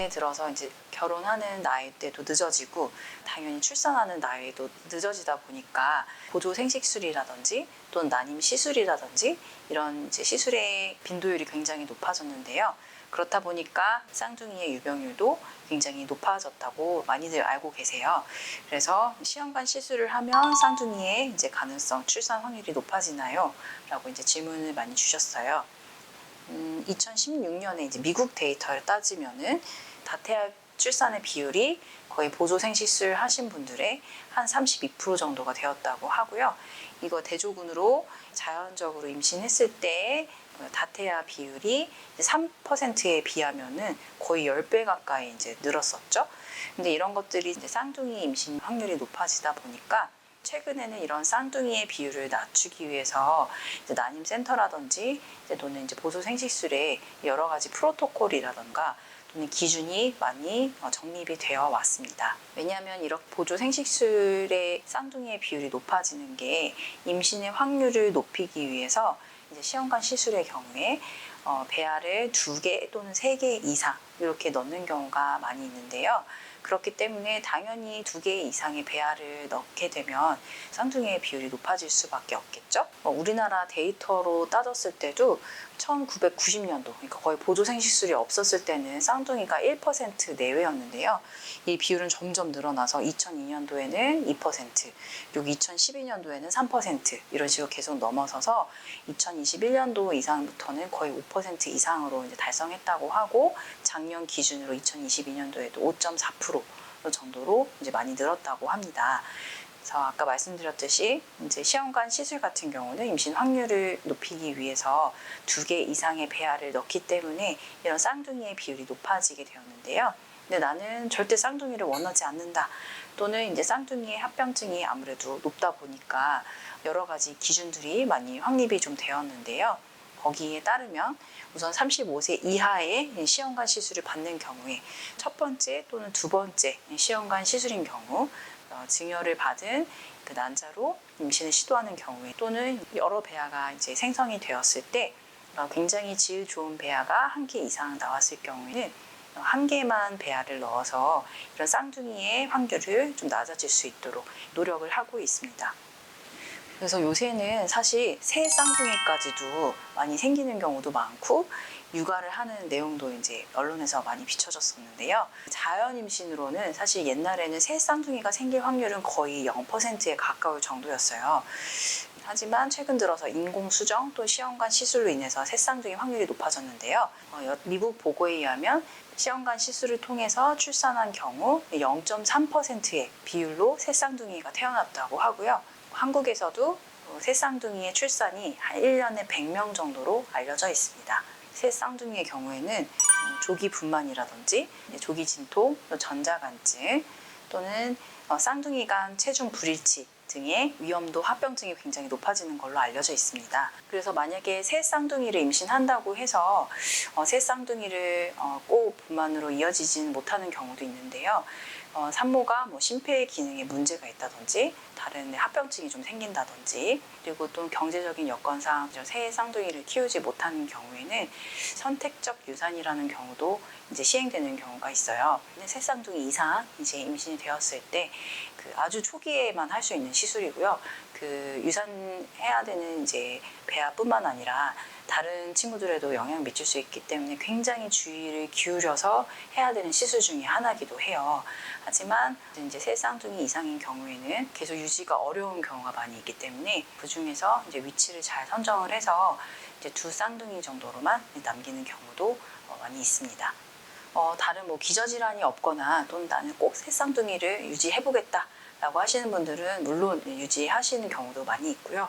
나이에 들어서 이제 결혼하는 나이대도 늦어지고 당연히 출산하는 나이도 늦어지다 보니까 보조 생식술이라든지 또는 난임 시술이라든지 이런 이제 시술의 빈도율이 굉장히 높아졌는데요. 그렇다 보니까 쌍둥이의 유병률도 굉장히 높아졌다고 많이들 알고 계세요. 그래서 시험관 시술을 하면 쌍둥이의 이제 가능성, 출산 확률이 높아지나요? 라고 이제 질문을 많이 주셨어요. 2016년에 이제 미국 데이터를 따지면은 다태아 출산의 비율이 거의 보조 생식술 하신 분들의 한 32% 정도가 되었다고 하고요. 이거 대조군으로 자연적으로 임신했을 때 다태아 비율이 3%에 비하면은 거의 10배 가까이 이제 늘었었죠. 근데 이런 것들이 이제 쌍둥이 임신 확률이 높아지다 보니까 최근에는 이런 쌍둥이의 비율을 낮추기 위해서 이제 난임센터라든지 또는 이제 보조 생식술에 여러 가지 프로토콜이라던가 또는 기준이 많이 정립이 되어 왔습니다. 왜냐하면 이렇게 보조 생식술의 쌍둥이의 비율이 높아지는 게 임신의 확률을 높이기 위해서 이제 시험관 시술의 경우에 배아를 2개 또는 3개 이상 이렇게 넣는 경우가 많이 있는데요. 그렇기 때문에 당연히 2개 이상의 배아를 넣게 되면 쌍둥이의 비율이 높아질 수밖에 없겠죠. 우리나라 데이터로 따졌을 때도 1990년도, 그러니까 거의 보조 생식술이 없었을 때는 쌍둥이가 1% 내외였는데요. 이 비율은 점점 늘어나서 2002년도에는 2%, 그리고 2012년도에는 3% 이런 식으로 계속 넘어서서 2021년도 이상부터는 거의 5% 이상으로 이제 달성했다고 하고 작년 기준으로 2022년도에도 5.4% 정도로 이제 많이 늘었다고 합니다. 그래서 아까 말씀드렸듯이 이제 시험관 시술 같은 경우는 임신 확률을 높이기 위해서 2개 이상의 배아를 넣기 때문에 이런 쌍둥이의 비율이 높아지게 되었는데요. 근데 나는 절대 쌍둥이를 원하지 않는다. 또는 이제 쌍둥이의 합병증이 아무래도 높다 보니까 여러 가지 기준들이 많이 확립이 좀 되었는데요. 거기에 따르면 우선 35세 이하의 시험관 시술을 받는 경우에 첫 번째 또는 두 번째 시험관 시술인 경우 증여를 받은 그 난자로 임신을 시도하는 경우에 또는 여러 배아가 이제 생성이 되었을 때 굉장히 질 좋은 배아가 1개 이상 나왔을 경우에는 1개만 배아를 넣어서 이런 쌍둥이의 확률을 좀 낮아질 수 있도록 노력을 하고 있습니다. 그래서 요새는 사실 새 쌍둥이까지도 많이 생기는 경우도 많고 육아를 하는 내용도 이제 언론에서 많이 비춰졌었는데요. 자연 임신으로는 사실 옛날에는 새 쌍둥이가 생길 확률은 거의 0%에 가까울 정도였어요. 하지만 최근 들어서 인공수정 또 시험관 시술로 인해서 새 쌍둥이 확률이 높아졌는데요. 미국 보고에 의하면 시험관 시술을 통해서 출산한 경우 0.3%의 비율로 새 쌍둥이가 태어났다고 하고요. 한국에서도 새 쌍둥이의 출산이 한 1년에 100명 정도로 알려져 있습니다. 새 쌍둥이의 경우에는 조기 분만이라든지 조기 진통, 전자간증 또는 쌍둥이 간 체중 불일치 등의 위험도 합병증이 굉장히 높아지는 걸로 알려져 있습니다. 그래서 만약에 새 쌍둥이를 임신한다고 해서 새 쌍둥이를 꼭 분만으로 이어지지는 못하는 경우도 있는데요. 산모가 심폐 기능에 문제가 있다든지 다른 합병증이 좀 생긴다든지 그리고 또 경제적인 여건상 새 쌍둥이를 키우지 못하는 경우에는 선택적 유산이라는 경우도 이제 시행되는 경우가 있어요. 새 쌍둥이 이상 이제 임신이 되었을 때 아주 초기에만 할 수 있는 시술이고요. 유산해야 되는 이제 배아뿐만 아니라 다른 친구들에도 영향을 미칠 수 있기 때문에 굉장히 주의를 기울여서 해야 되는 시술 중에 하나이기도 해요. 하지만 이제 새 쌍둥이 이상인 경우에는 계속 유지가 어려운 경우가 많이 있기 때문에 그 중에서 이제 위치를 잘 선정을 해서 이제 2 쌍둥이 정도로만 남기는 경우도 많이 있습니다. 다른 기저질환이 없거나 또는 나는 꼭 새 쌍둥이를 유지해보겠다 라고 하시는 분들은 물론 유지하시는 경우도 많이 있고요.